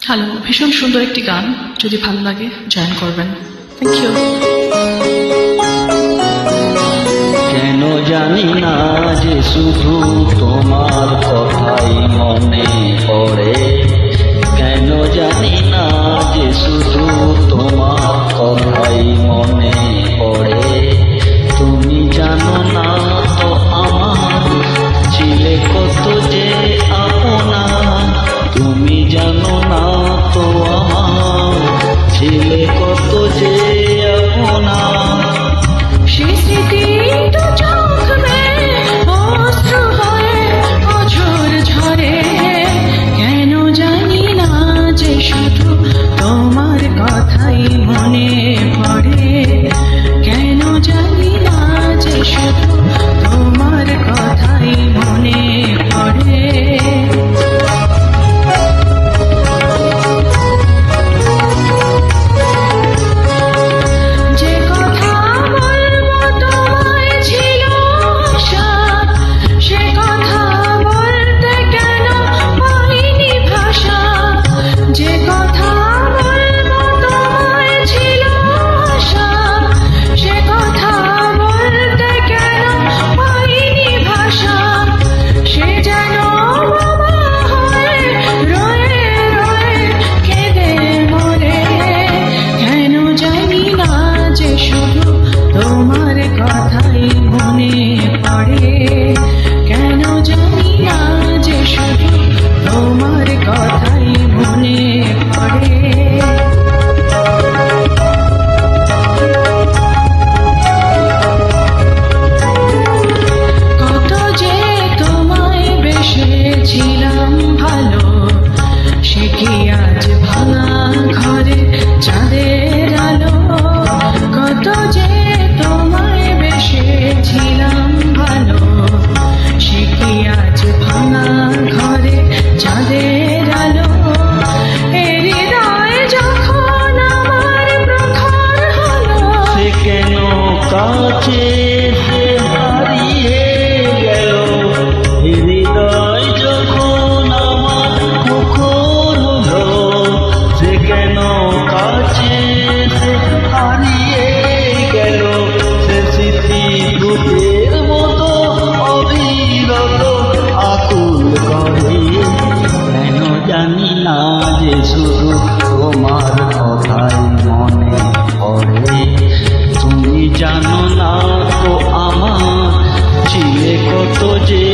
Hello, ভীষণ সুন্দর একটি গান, যদি ভালো লাগে জয়েন করবেন। Thank you. কেন জানি না যে শুধু তোমার কথাই মনে পড়ে, কেন জানি না যে শুধু তোমার কথাই মনে পড়ে। তুমি জানো না তো আমার ছিলে কত যে আপনা, তুমি জানো না তো আমার ছিলে কত যে আপনা। সেই স্মৃতি তো চোখ বেয়ে অশ্রু হয়ে অঝোর ঝরে, কেন জানি না যে শুধু তোমার কথাই মনে পড়ে, কেন জানি না যে শুধু তোমার কথাই মনে পড়ে। যে কথা বলবো তোমায় ছিল আশা, সে কথা বলতে কেন পাইনি ভাষা। যে কথা বলবো তোমায় ছিল আশা, সে কথা বলতে কেন পাইনি ভাষা। সে যেন বাবা হয়ে রয়ে রয়ে কেঁদে মরে, কেন জানি না যে শুধু তোমার কথাই মনে পড়ে, কেন জানি না যে শুধু তোমার কথাই মনে পড়ে। কত যে তোমায় বেসেছিলাম ভালো, সে কি আজ ভাঙা ঘরে চাঁদের আলো। কত যে তোমায় বেসেছিলাম ভালো, সে কি আজ ভাঙা ঘরে চাঁদের আলো। এই হৃদয় যখন আমার প্রখর হলো, সে কেন কাছে সে হারিয়ে গেল, হৃদয় যখন আমার মুখর হলো। সে কেন কাছে সে হারিয়ে গেল, সে স্মৃতি ভূতের মতো অবিরত আকুল করে। কেন জানি না যে শুধু তোমার কথাই মনে পড়ে, তুমি জানো না তো আমার ছিলে কত যে